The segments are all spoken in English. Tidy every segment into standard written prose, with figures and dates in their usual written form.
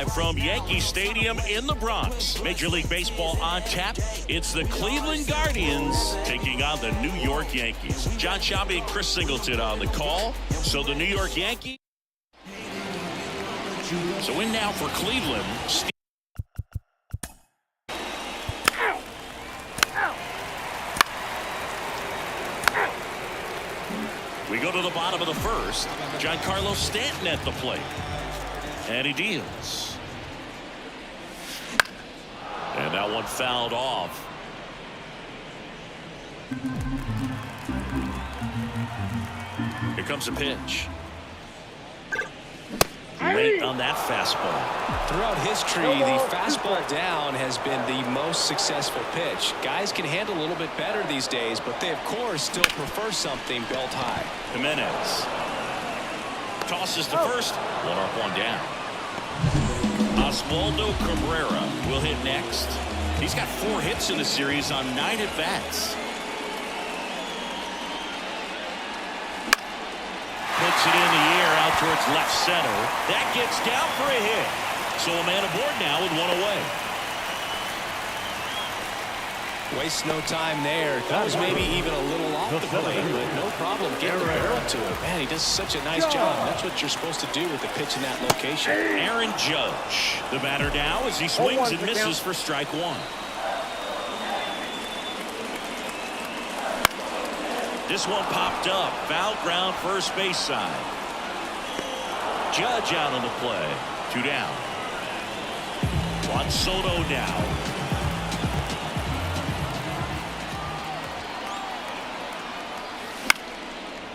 Live from Yankee Stadium in the Bronx. Major League Baseball on tap. It's the Cleveland Guardians taking on the New York Yankees. John Shabby and Chris Singleton on the call. So the New York Yankees. So in now for Cleveland. We go to the bottom of the first. Giancarlo Stanton at the plate. And he deals. And that one fouled off. Here comes a pitch. Late on that fastball. Throughout history, the fastball down has been the most successful pitch. Guys can handle a little bit better these days, but they, of course, still prefer something belt high. Jimenez tosses to first. One up, one down. Oswaldo Cabrera will hit next. He's got 4 hits in the series on 9 at-bats. Puts it in the air out towards left center. That gets down for a hit. So a man aboard now with 1 away. Waste no time there. That was maybe even a little off the plate, but no problem getting the barrel to it. Man, he does such a nice job. That's what you're supposed to do with the pitch in that location. Aaron Judge, the batter now as he swings and misses for strike 1. This one popped up. Foul ground first base side. Judge out on the play. 2 down. Juan Soto now.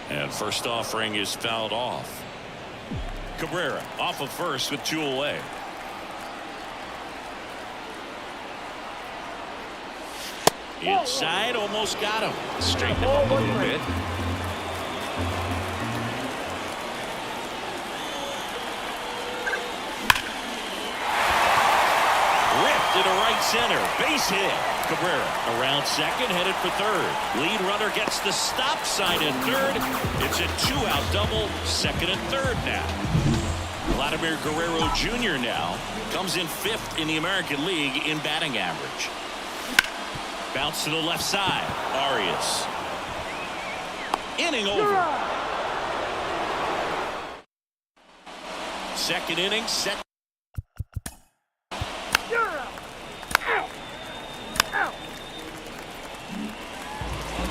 And first offering is fouled off. Cabrera off of first with 2 away. Inside, almost got him. Straighten him up a little bit. Ripped into right center. Base hit. Cabrera around second, headed for third. Lead runner gets the stop sign at third. It's a 2-out double. Second and third now. Vladimir Guerrero Jr. now comes in 5th in the American League in batting average. Bounce to the left side. Arias. Inning over. Second inning set.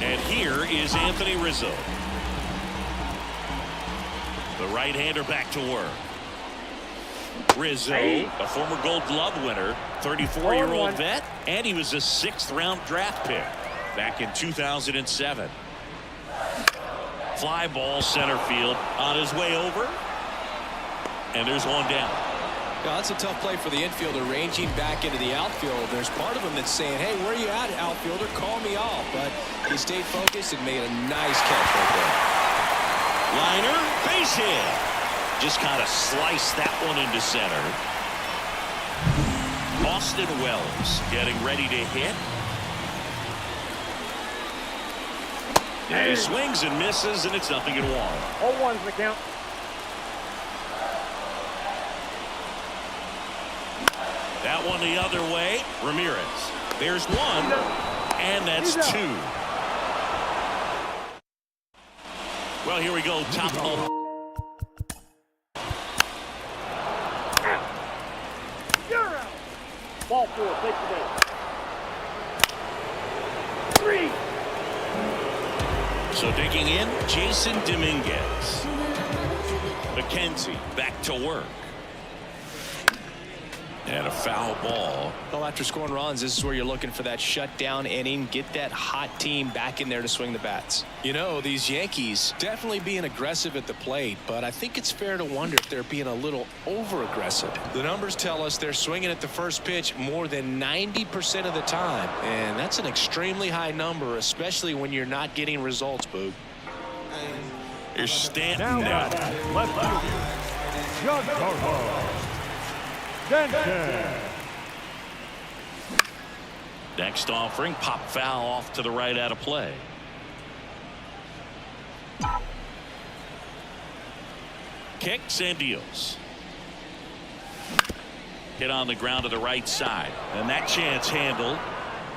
And here is Anthony Rizzo. The right-hander back to work. Rizzo, a former Gold Glove winner, 34-year-old vet, and he was a 6th-round draft pick back in 2007. Fly ball center field on his way over, and there's one down. Now, that's a tough play for the infielder ranging back into the outfield. There's part of him that's saying, hey, where are you at, outfielder? Call me off. But he stayed focused and made a nice catch right there. Liner, base hit. Just kind of sliced that one into center. Austin Wells getting ready to hit. And he swings and misses, and it's 0-1. 0-1's the count. That one the other way. Ramirez. There's 1, and that's 2. Well, here we go. Top of. Ball 4, take the base. 3. So digging in, Jason Dominguez. McKenzie back to work. And a foul ball. Well, after scoring runs, this is where you're looking for that shutdown inning. Get that hot team back in there to swing the bats. You know, these Yankees definitely being aggressive at the plate, but I think it's fair to wonder if they're being a little over-aggressive. The numbers tell us they're swinging at the first pitch more than 90% of the time, and that's an extremely high number, especially when you're not getting results, Boog. Here's Stanton now. Left fielder. Giancarlo Stanton. Next offering, pop foul off to the right out of play. Kicks and deals. Hit on the ground to the right side. And that chance handled.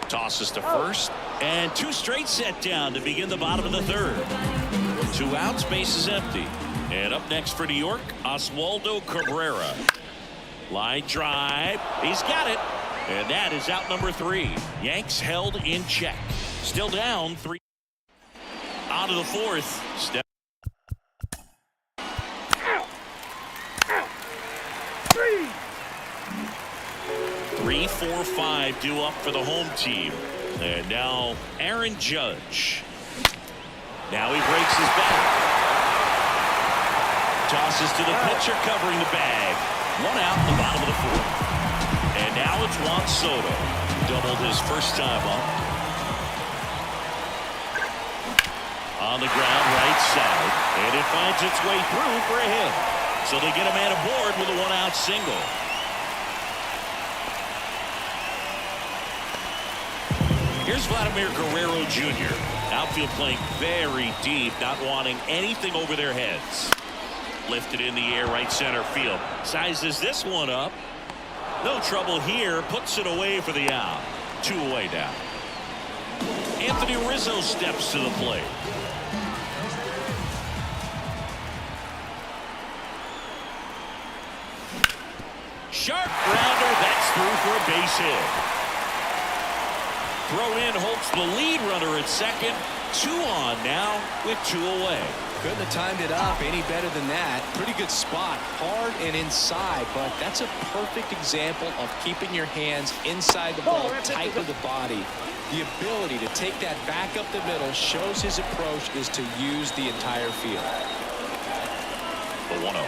Tosses to first. And 2 straight set down to begin the bottom of the 3rd. 2 outs, base is empty. And up next for New York, Oswaldo Cabrera. Line drive. He's got it. And that is out number 3. Yanks held in check. Still down 3. On to the 4th. Step. 3-4-5 due up for the home team. And now Aaron Judge. Now he breaks his back. Tosses to the pitcher covering the bag. 1 out in the bottom of the 4th. And now it's Juan Soto. Doubled his first time up. On the ground right side. And it finds its way through for a hit. So they get a man aboard with a 1-out single. Here's Vladimir Guerrero Jr. Outfield playing very deep, not wanting anything over their heads. Lifted in the air, right center field. Sizes this one up. No trouble here. Puts it away for the out. 2 away now. Anthony Rizzo steps to the plate. Sharp grounder. That's through for a base hit. Throw in Holtz the lead runner at second. 2 on now with 2 away. Couldn't have timed it up any better than that. Pretty good spot, hard and inside, but that's a perfect example of keeping your hands inside the ball, tight to the body. The ability to take that back up the middle shows his approach is to use the entire field. The 1-0.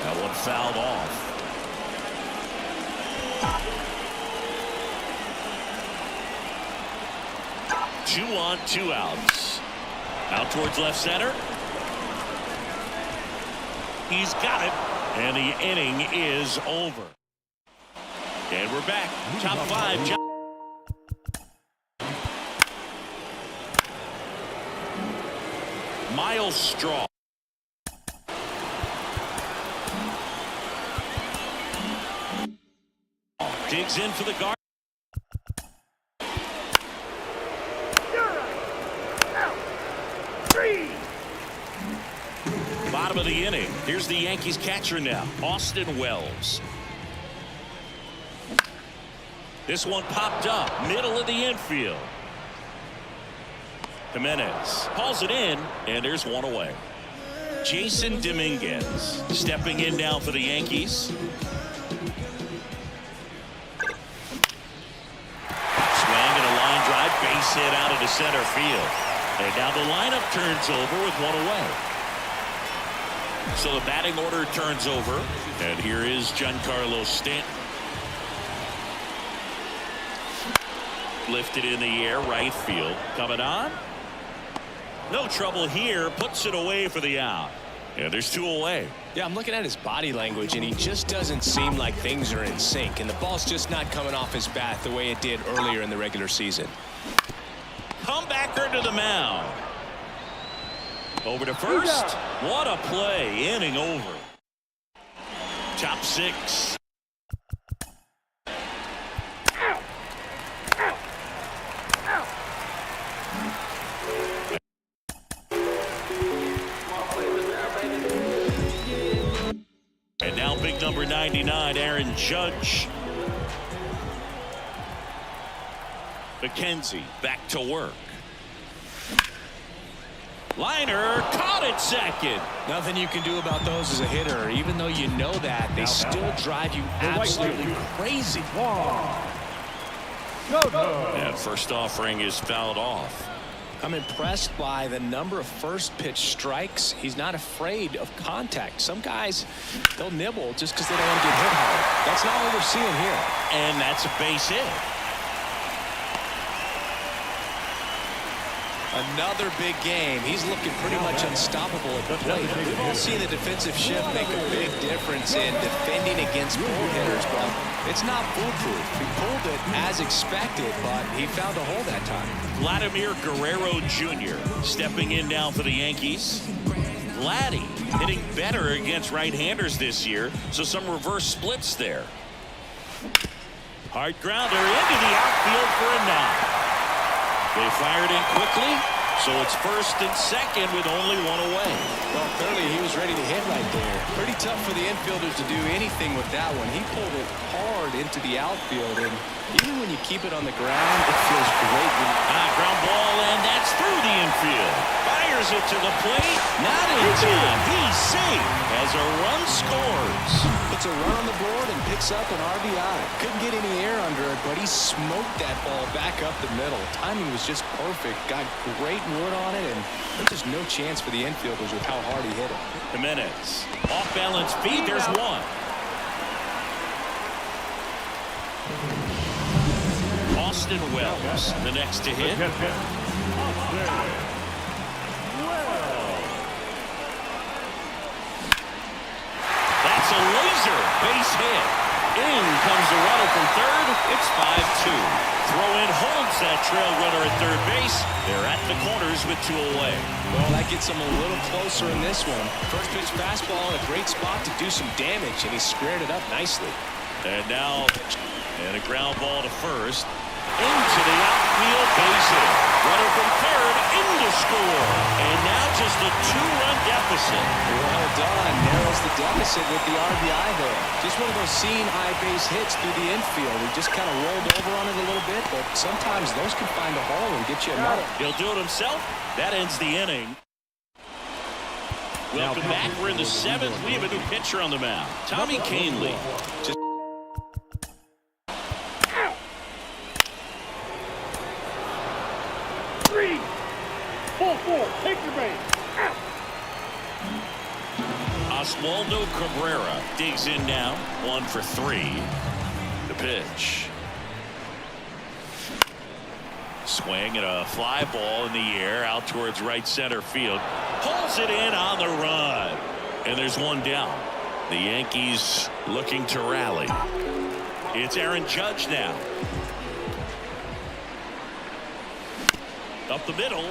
That one fouled off. Two on, 2 outs. Out towards left center. He's got it. And the inning is over. And we're back. Top 5. Miles Straw. Digs in for the guard. Bottom of the inning. Here's the Yankees catcher now, Austin Wells. This one popped up, middle of the infield. Jimenez calls it in, and there's 1 away. Jason Dominguez stepping in now for the Yankees. Swing and a line drive, base hit out into center field. And now the lineup turns over with 1 away. So the batting order turns over. And here is Giancarlo Stanton. Lifted in the air, right field. Coming on. No trouble here. Puts it away for the out. And there's 2 away. Yeah, I'm looking at his body language, and he just doesn't seem like things are in sync. And the ball's just not coming off his bat the way it did earlier in the regular season. Comebacker to the mound. Over to first. What a play. Inning over. Top 6. And now big number 99, Aaron Judge. McKenzie back to work. Liner caught at second. Nothing you can do about those as a hitter. Even though you know that, they still drive you absolutely crazy. And first offering is fouled off. I'm impressed by the number of first pitch strikes. He's not afraid of contact. Some guys, they'll nibble just because they don't want to get hit hard. That's not what we're seeing here. And that's a base hit. Another big game. He's looking pretty much unstoppable at the plate. We've all seen the defensive shift make a big difference in defending against pull hitters, but it's not foolproof. He pulled it as expected, but he found a hole that time. Vladimir Guerrero Jr. stepping in now for the Yankees. Vladdy hitting better against right-handers this year, so some reverse splits there. Hard grounder into the outfield for a knock. They fired in quickly, so it's first and second with only one away. Well, clearly he was ready to hit right there. Pretty tough for the infielders to do anything with that one. He pulled it hard into the outfield, and even when you keep it on the ground, it feels great. Ground ball, and that's through the infield. Fires it to the plate. Not in time. He's safe as a run scores. Puts a run on the board and picks up an RBI. Couldn't get any air under it, but he smoked that ball back up the middle. Timing was just perfect. Got great wood on it, and there's just no chance for the infielders with how hard he hit it. Jimenez. Off-balance feet. There's one. Austin Wells, the next to hit. That's a laser base hit. In comes the runner from third. It's 5-2. Throw-in holds that trail runner at third base. They're at the corners with 2 away. Well, that gets him a little closer in this one. First pitch fastball in a great spot to do some damage, and he squared it up nicely. And now, a ground ball to first. Into the outfield, base hit. Runner from third, in to score. And now just a 2-run deficit. Well done. Narrows the deficit with the RBI there. Just one of those seeing eye base hits through the infield. He just kind of rolled over on it a little bit, but sometimes those can find a hole and get you another. He'll do it himself. That ends the inning. Welcome back. We're in the 7th. We have a new pitcher on the mound. Tommy Canley. Just 3, 4, take your base. Oswaldo Cabrera digs in now. 1 for 3. The pitch. Swing and a fly ball in the air out towards right center field. Pulls it in on the run. And there's one down. The Yankees looking to rally. It's Aaron Judge now. Up the middle.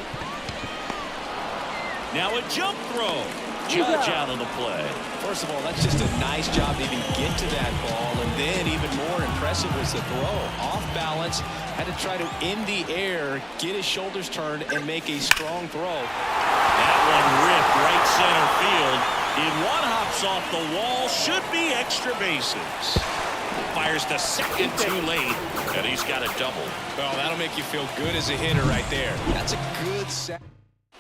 Now a jump throw. Judge out on the play. First of all, that's just a nice job to even get to that ball, and then even more impressive was the throw. Off balance, had to try to in the air, get his shoulders turned, and make a strong throw. That one ripped right center field. If one hops off the wall, should be extra bases. Fires to second too late, and he's got a double. Well, that'll make you feel good as a hitter right there. That's a good set.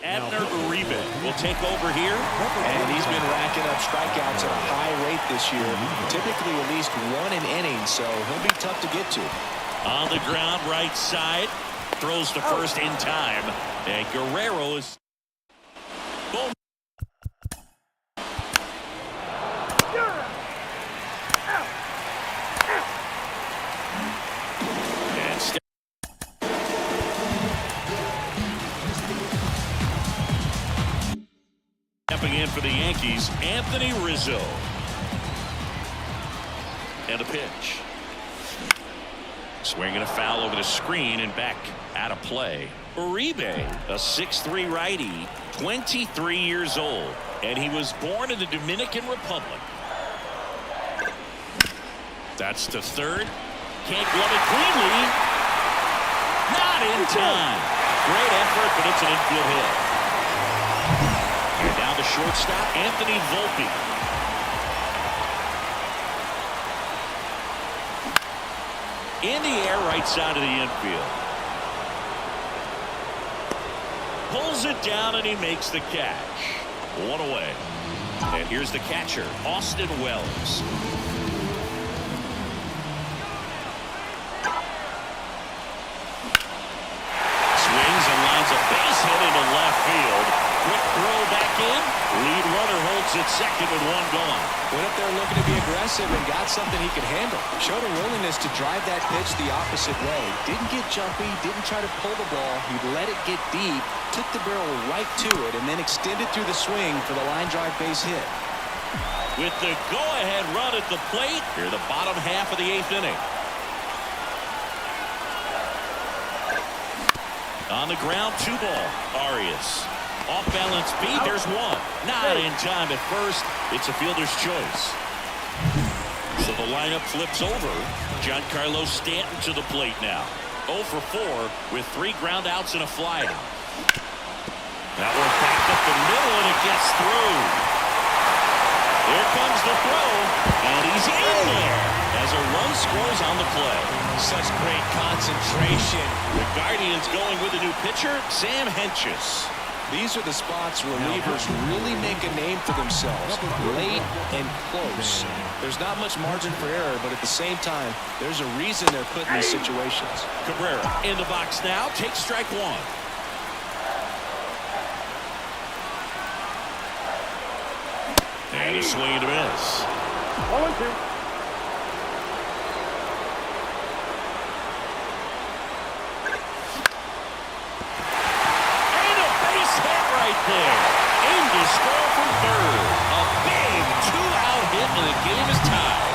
Abner Uribe will take over here. And he's been racking up strikeouts at a high rate this year. Typically at least 1 an inning, so he'll be tough to get to. On the ground, right side. Throws to first in time. And Guerrero is... Boom. Stepping in for the Yankees, Anthony Rizzo. And a pitch. Swinging a foul over the screen and back out of play. Uribe, a 6'3" righty, 23 years old, and he was born in the Dominican Republic. That's to third. Can't glove it cleanly. Not in time. Great effort, but it's an infield hit. And now the shortstop, Anthony Volpe. In the air, right side of the infield. Pulls it down, and he makes the catch. 1 away. And here's the catcher, Austin Wells. Swings and lines a base hit into left field. Quick throw back in. Lead runner holds it second with 1 gone. Went up there looking to be aggressive and got something he could handle. Showed a willingness to drive that pitch the opposite way. Didn't get jumpy, didn't try to pull the ball. He let it get deep, took the barrel right to it, and then extended through the swing for the line drive base hit. With the go-ahead run at the plate, here the bottom half of the 8th inning. On the ground, 2 ball. Arias Off-balance beat. There's one. Not in time at first. It's a fielder's choice. So the lineup flips over. Giancarlo Stanton to the plate now. 0 for 4 with 3 ground outs and a flyout. That one back up the middle, and it gets through. Here comes the throw, and he's in there as a run scores on the play. Such great concentration. The Guardians going with a new pitcher, Sam Hentges. These are the spots relievers really make a name for themselves. Late and close. There's not much margin for error, but at the same time, there's a reason they're put in these situations. Cabrera in the box now. Takes strike 1. And a swing and a miss. 0-2. There. Aim to score from third. A big 2-out hit, and the game is tied.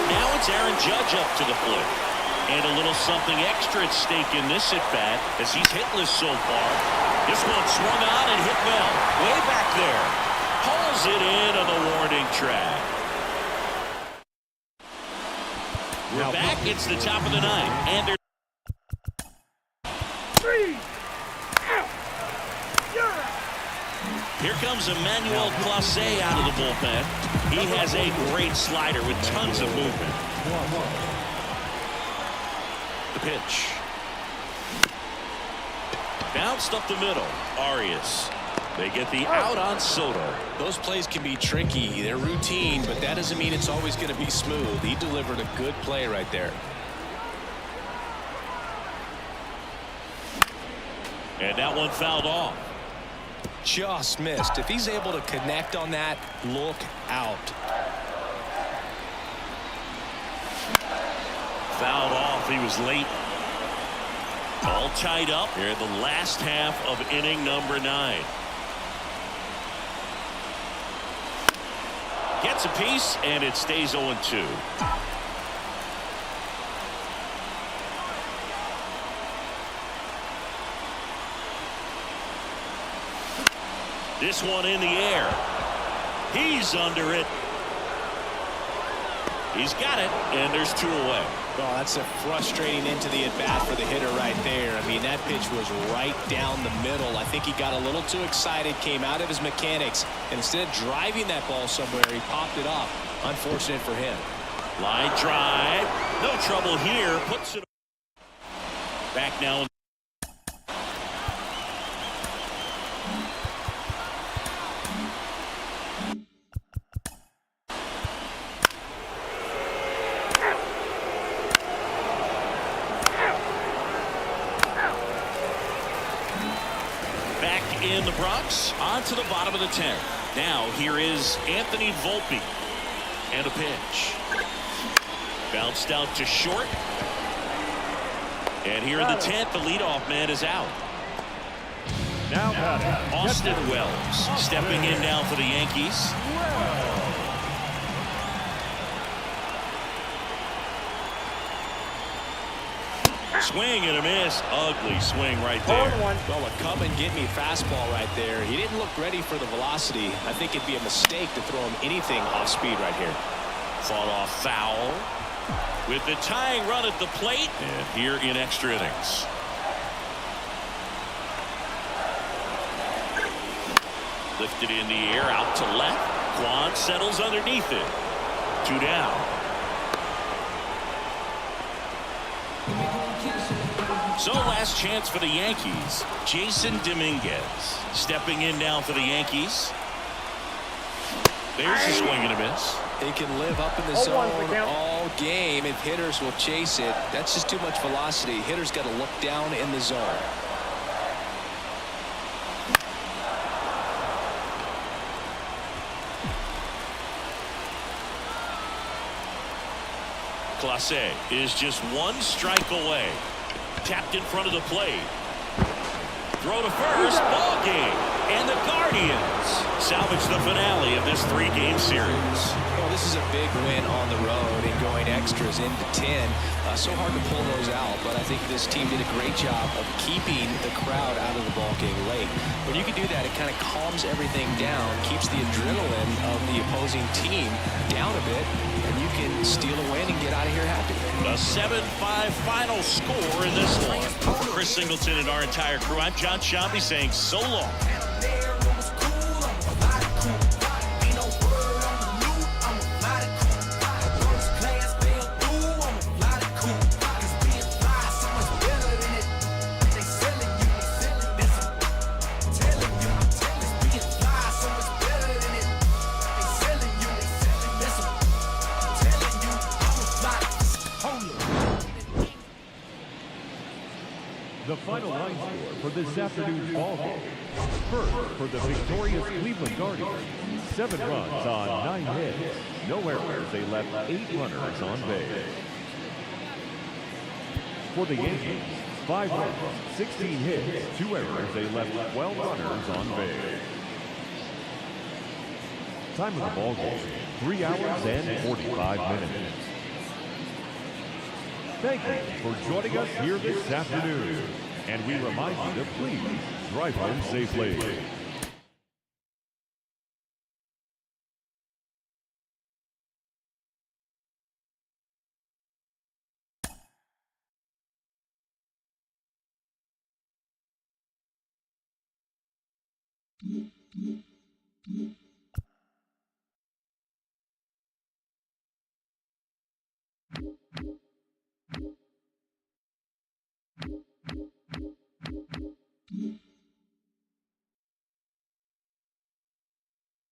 Now it's Aaron Judge up to the plate. And a little something extra at stake in this at-bat as he's hitless so far. This one swung on and hit well. Way back there. Hauls it in on the warning track. We're back. It's the top of the 9th. And they're 3 out. Here comes Emmanuel Clase out of the bullpen. He has a great slider with tons of movement. The pitch. Bounced up the middle. Arias. They get the out on Soto. Those plays can be tricky. They're routine, but that doesn't mean it's always going to be smooth. He delivered a good play right there. And that one fouled off. Just missed. If he's able to connect on that, look out. Fouled off. He was late. All tied up here in the last half of inning number 9. Gets a piece, and it stays 0-2. This one in the air. He's under it. He's got it, and there's 2 away. Oh, that's a frustrating into the at-bat for the hitter right there. I mean, that pitch was right down the middle. I think he got a little too excited, came out of his mechanics, and instead of driving that ball somewhere, he popped it up. Unfortunate for him. Line drive. No trouble here. Puts it back now. In the Bronx, on to the bottom of the 10th. Now here is Anthony Volpe. And a pitch. Bounced out to short. And here in the 10th, the leadoff man is out. Now Austin Wells stepping in now for the Yankees. Swing and a miss. Ugly swing right there. Well, a come and get me fastball right there. He didn't look ready for the velocity. I think it'd be a mistake to throw him anything off speed right here. Fought off foul. With the tying run at the plate. And here in extra innings. Lifted in the air out to left. Kwan settles underneath it. 2 down. So last chance for the Yankees. Jason Dominguez stepping in now for the Yankees. There's a swing and a miss. He can live up in the zone all game if hitters will chase it. That's just too much velocity. Hitters got to look down in the zone. Clase is just 1 strike away. Tapped in front of the plate. Throw to first. Ball game. And the Guardians salvage the finale of this 3-game series. Well, this is a big win on the road, and going extras into 10. So hard to pull those out, but I think this team did a great job of keeping the crowd out of the ball game late. When you can do that, it kind of calms everything down, keeps the adrenaline of the opposing team down a bit, and you can steal a win and get out of here happy. A 7-5 final score in this one. For Chris Singleton and our entire crew, I'm John Shambi saying so long. The final line score for this afternoon's ball game. First, for the victorious Cleveland Guardians, 7 runs on 9 hits. No errors, they left 8 runners on base. For the Yankees, 5 runs, 16 hits, 2 errors, they left 12 runners on base. Time of the ball game, 3 hours and 45 minutes. Thank you for joining us here this afternoon. And we remind you to please drive home safely.